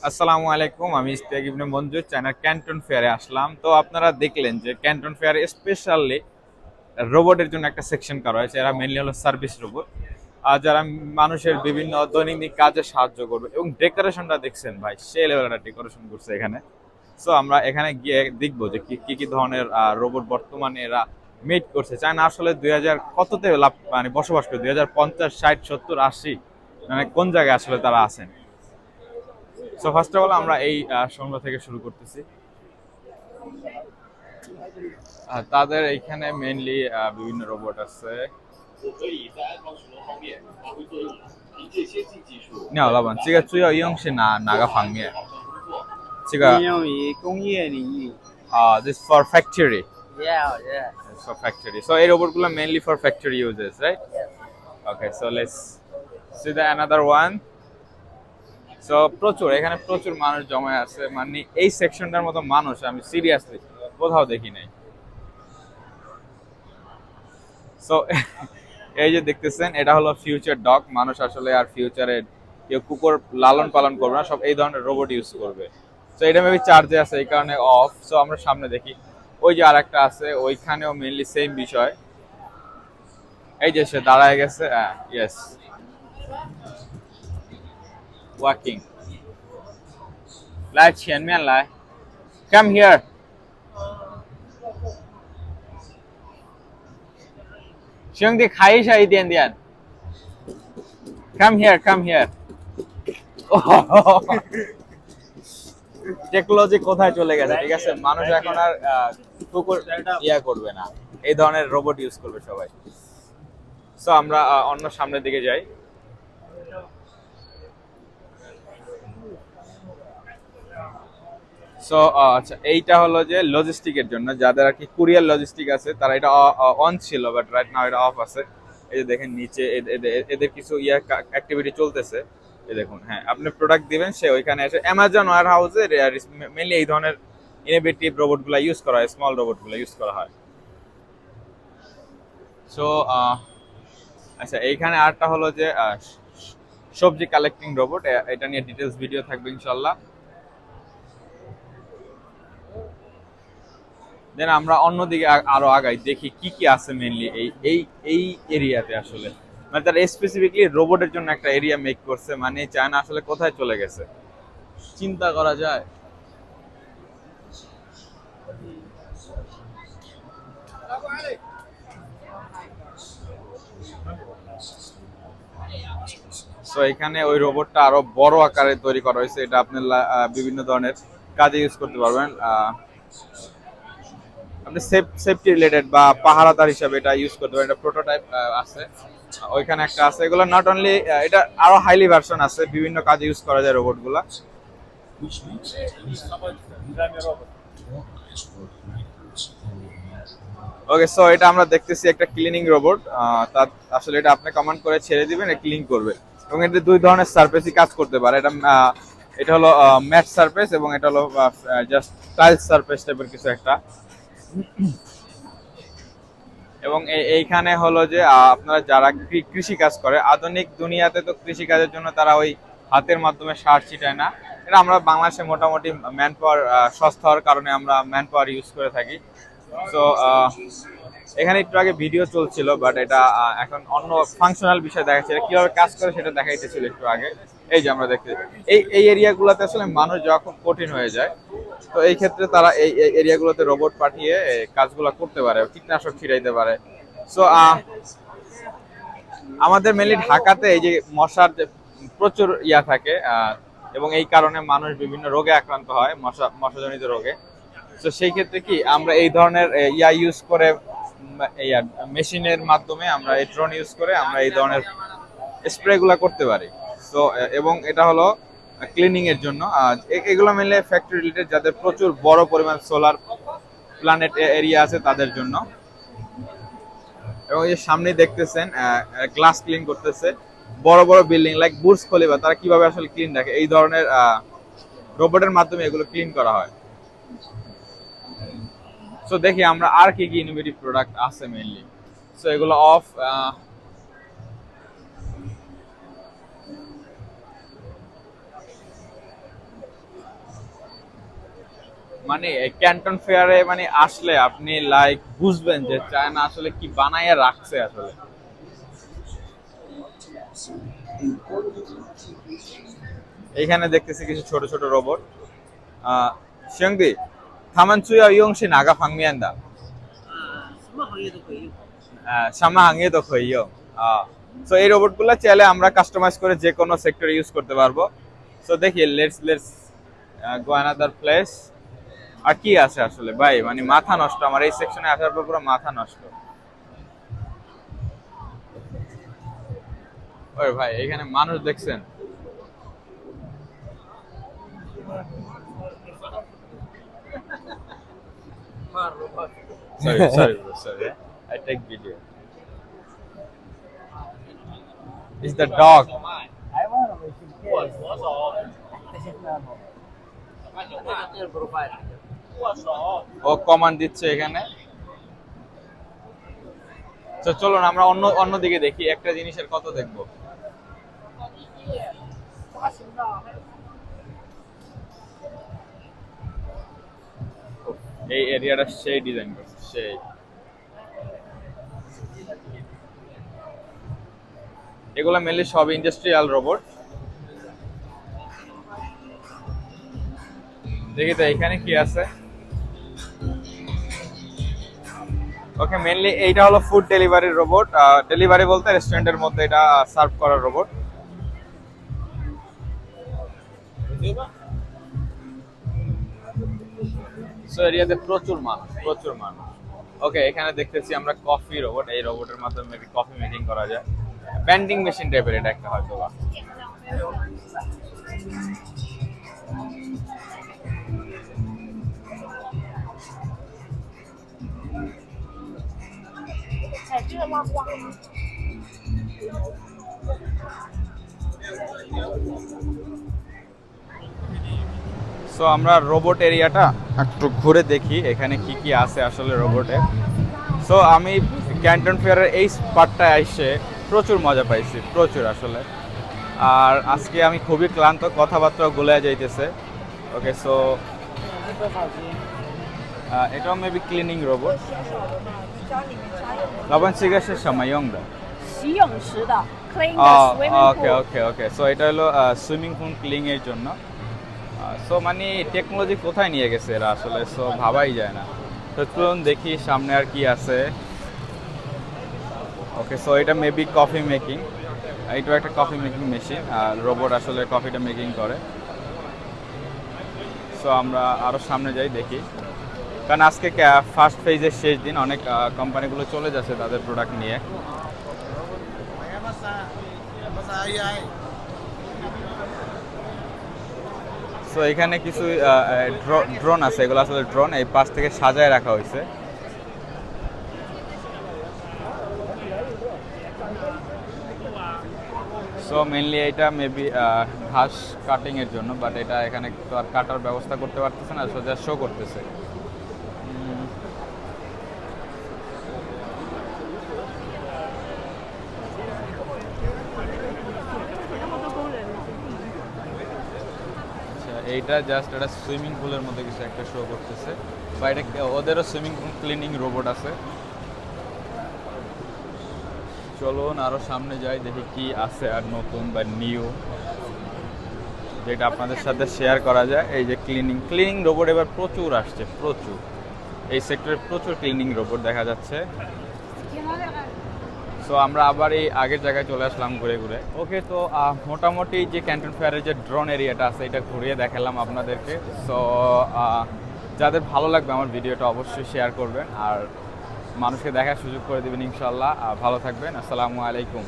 আসসালামু আলাইকুম, আমি ইস্তিয়াক ইবনে মঞ্জুর চায়নার ক্যান্টন ফেয়ারে আসলাম। তো আপনারা দেখলেন যে ক্যান্টন ফেয়ারে স্পেশালি রোবটের জন্য একটা সেকশন করা হয়েছে। এরা মেনলি হলো সার্ভিস রোবট, আর যারা মানুষের বিভিন্ন দৈনন্দিন কাজে সাহায্য করবে। এবং ডেকোরেশনটা দেখছেন ভাই, সে লেভেলের একটা ডেকোরেশন করছে এখানে। সো আমরা এখানে গিয়ে দেখবো যে কি কি কি ধরনের রোবট বর্তমানে এরা মেড করছে। চায়না আসলে 2000 কততে মানে বসবাস করে, 2050, 60, 70, 80, মানে কোন জায়গায় আসলে তারা আছেন। সো ফার্স্ট অফ অল আমরা এই সন্ধ্যা থেকে শুরু করতেছি। তাদের এইখানে মেইনলি বিভিন্ন রোবট আছে। 你好，老板，这个主要应用是哪个方面？这个应用于工业领域。this for factory. Yeah, yeah. It's for factory. So এই রোবটগুলো mainly for factory uses, right? Okay, so let's see the another one. So প্রচুর এখানে প্রচুর মানুষ জমা আছে, মানে এই সেকশনটার মতো মানুষ আমি সিরিয়াসলি কোথাও দেখি নাই। সো এই যে দেখতেছেন, এটা হলো ফিউচার ডগ। মানুষ আসলে আর ফিউচারে কেউ কুকুর লালন পালন করবে না, সব এই ধরনের রোবট ইউজ করবে। তো এটা মেবি চার্জে আছে, এই কারণে অফ। সো আমরা সামনে দেখি, ওই যে আরেকটা আছে, ওইখানেও মেইনলি সেম বিষয়। এই যে সে দাঁড়ায় গেছে, yes, walking. 来前面来，come here。兄弟，开一下一点点。Come here, come here. Technology কোথায় চলে গেছে, ঠিক আছে? মানুষ এখন আর কুকুর ইয়া করবে না, এই ধরনের রোবট ইউজ করবে সবাই। সো আমরা অন্য সামনের দিকে যাই। সো আচ্ছা, এইটা হলো যে লজিস্টিকের জন্য, যাদের আর কি কুরিয়ার লজিস্টিক আছে, তারা এটা অন ছিল, বাট রাইট নাও এটা অফ আছে। এই যে দেখেন নিচে এদের কিছু ইয়া অ্যাক্টিভিটি চলতেছে। এই দেখুন, হ্যাঁ, আপনি প্রোডাক্ট দিবেন, সে ওইখানে এসে অ্যামাজন ওয়্যার হাউসে মেনলি এই ধরনের ইনোভেটিভ রোবটগুলো ইউজ করা হয়, স্মল রোবটগুলো ইউজ করা হয়। সো আচ্ছা, এইখানে আরেকটা হলো যে সবজি কালেক্টিং রোবট। এটা নিয়ে ডিটেলস ভিডিও থাকবে ইনশাল্লাহ। দেন আমরা অন্যদিকে আরো আগাই, দেখি কি কি আছে মেইনলি এই এই এই এরিয়াতে আসলে। মানে তারা স্পেসিফিকলি রোবটের জন্য একটা এরিয়া মেক করছে, মানে চায়না আসলে কোথায় চলে গেছে চিন্তা করা যায়। সো এখানে ওই রোবটটা আরো বড় আকারে তৈরি করা হয়েছে। এটা আপনি বিভিন্ন ধরনের কাজে ইউজ করতে পারবেন। আপনি সেফটি রিলেটেড বা পাহারাদার হিসাবে এটা ইউজ করতে পারেন। এটা প্রোটোটাইপ আছে, ওইখানে একটা আছে। এগুলো নট অনলি, এটা আরো হাইলি ভার্সন আছে, বিভিন্ন কাজে ইউজ করা যায় রোবটগুলা। ওকে, সো এটা আমরা দেখতেছি একটা ক্লিনিং রোবট। তার আসলে এটা আপনি কমান্ড করে ছেড়ে দিবেন, এটা ক্লিন করবে। এবং এটা দুই ধরনের সারফেসই কাজ করতে পারে। এটা হলো ম্যাট সারফেস, এবং এটা হলো জাস্ট টাইলস সারফেস টাইপের কিছু একটা। এবং এইখানে হলো যে আপনারা যারা কৃষি কাজ করে, আধুনিক দুনিয়াতে তো কৃষি কাজের জন্য তারা ওই হাতের মাধ্যমে সার ছিটায় না। এটা আমরা বাংলাদেশে মোটামুটি ম্যান পাওয়ার সস্তা হওয়ার কারণে আমরা ম্যান পাওয়ার ইউজ করে থাকি। সো এখানে একটু আগে ভিডিও চলছিল, বাট এটা এখন অন্য ফাংশনাল বিষয় দেখাচ্ছে। এটা কিভাবে কাজ করে সেটা দেখাইতেছিল একটু আগে। এই যে আমরা দেখতে, এই এরিয়াগুলোতে আসলে মানুষ যাওয়া খুব কঠিন হয়ে যায়। তো এই ক্ষেত্রে তারা এই এরিয়াগুলোতে রোবট পাঠিয়ে কাজগুলো করতে পারে, কীটনাশক ছিটাইতে পারে। সো আমাদের মেনলি ঢাকাতে এই যে মশার যে প্রচুর ইয়া থাকে, এবং এই কারণে মানুষ বিভিন্ন রোগে আক্রান্ত হয়, মশাজনিত রোগে। তো সেই ক্ষেত্রে কি আমরা এই ধরনের ইয়া ইউজ করে, মেশিনের মাধ্যমে আমরা এই ড্রোন ইউজ করে আমরা এই ধরনের স্প্রে গুলা করতে পারি। তো এবং এটা হলো ক্লিনিং এর জন্য। এগুলো মেনলি ফ্যাক্টরি রিলেটেড, যাদের প্রচুর বড় পরিমাণ সোলার প্ল্যানেট এরিয়া আছে তাদের জন্য। এবং এই সামনে দেখতেছেন গ্লাস ক্লিন করতেছে। বড় বড় বিল্ডিং লাইক বুর্জ খলিফা, তারা কিভাবে আসলে ক্লিন রাখে, এই ধরনের রোবটের মাধ্যমে এগুলো ক্লিন করা হয়। সো দেখি আমরা আর কি কি ইনোভেটিভ প্রোডাক্ট আছে মেইনলি। সো এগুলো অফ। মানে ক্যান্টন ফেয়ারে মানে আসলে আপনি লাইক বুঝবেন যে চায়না আসলে কি বানায় রাখছে আসলে। এখানে দেখতেছি কিছু ছোট ছোট রোবট। সিয়ংদি থামান চুয়া ইয়ংশি নাগা ফাংমিয়ান্দা 什么行业都可以用。 সামা হাঙ্গে তো খইও। সো এই রোবটগুলো চাইলে আমরা কাস্টমাইজ করে যে কোনো সেক্টরে ইউজ করতে পারবো। সো দেখি লেটস গো অ্যানাদার প্লেস। আর কি আছে আসলে ভাই, মানে মাথা নষ্ট আমার এই সেকশনে আসার পর পুরো মাথা নষ্ট। ওই ভাই এখানে মানুষ দেখছেন? sorry bro, sorry. I take video. It's the dog. 台湾的微信店。我左手。这些那种。这个 profile。握手。ও command দিচ্ছে এখানে। তো চলুন আমরা অন্য দিকে দেখি, একটা জিনিসের কত দেখবো। এই এরিয়াটা সেই ডিজাইন করছে, সেই। এগুলো মেনলি সব ইন্ডাস্ট্রিয়াল রোবট। দেখি তো এখানে কি আছে। ওকে, মেনলি এইটা হলো ফুড ডেলিভারি রোবট। ডেলিভারি বলতে রেস্টুরেন্টের মধ্যে এটা সার্ভ করার রোবট। সো এরিয়াতে প্রচুর মানুষ। ওকে, এখানে দেখতেছি আমরা কফি রোবট। এই রোবটের মাধ্যমে মেবি কফি মেকিং করা যায়। ব্যান্ডিং মেশিন টাইপের এটা একটা হয়তো বা। সো আমরা রোবট এরিয়াটা একটু ঘুরে দেখি এখানে কি কি আছে আসলে রোবটে। সো আমি ক্যান্টন ফেয়ারের এই পার্টটায় এসে প্রচুর মজা পাইছি, প্রচুর আসলে। আর আজকে আমি খুবই ক্লান্ত, কথাবার্তা গুলে যাইতেছে। ওকে, সো এটাও maybe cleaning robot. 老板是一个是什么用的？洗泳池的 clean 的 swimming okay pool。 okay okay so এটা হলো সুইমিং পুল ক্লিনিং এর জন্য। সো মানে টেকনোলজি কোথায় নিয়ে গেছে এরা আসলে, সো ভাবাই যায় না। তো চলুন দেখি সামনে আর কি আছে। ওকে, সো এটা মেবি কফি মেকিং। এইটাও একটা কফি মেকিং মেশিন, আর রোবট আসলে কফিটা মেকিং করে। সো আমরা আরও সামনে যাই দেখি, কারণ আজকে ফার্স্ট ফেজের শেষ দিন, অনেক কোম্পানিগুলো চলে যাচ্ছে তাদের প্রোডাক্ট নিয়ে। সো এখানে কিছু ড্রোন আছে, এগুলো আসলে ড্রোন, এই পাশ থেকে সাজায় রাখা হয়েছে। সো মেনলি এটা মেবি ঘাস কাটিং এর জন্য, বাট এটা এখানে তো আর কাটার ব্যবস্থা করতে পারতেছে না, সোজা শো করতেছে। এইটা জাস্ট একটা সুইমিং পুলের মধ্যে কিছু একটা শো করতেছে, বা এটা ওদেরও সুইমিং পুল ক্লিনিং রোবট আছে। চলুন আরো সামনে যাই, দেখি কি আছে আর নতুন বা নিউ, যেটা আপনাদের সাথে শেয়ার করা যায়। এই যে ক্লিনিং রোবট এবার প্রচুর আসছে, প্রচুর। এই সেক্টরে প্রচুর ক্লিনিং রোবট দেখা যাচ্ছে। সো আমরা আবার এই আগের জায়গায় চলে আসলাম ঘুরে ঘুরে। ওকে, তো মোটামুটি যে ক্যান্টন ফেয়ারের যে ড্রোন এরিয়াটা আছে এটা ঘুরিয়ে দেখালাম আপনাদেরকে। সো যাদের ভালো লাগবে আমার ভিডিওটা অবশ্যই শেয়ার করবেন আর মানুষকে দেখার সুযোগ করে দেবেন ইনশাল্লাহ। ভালো থাকবেন, আসসালামু আলাইকুম।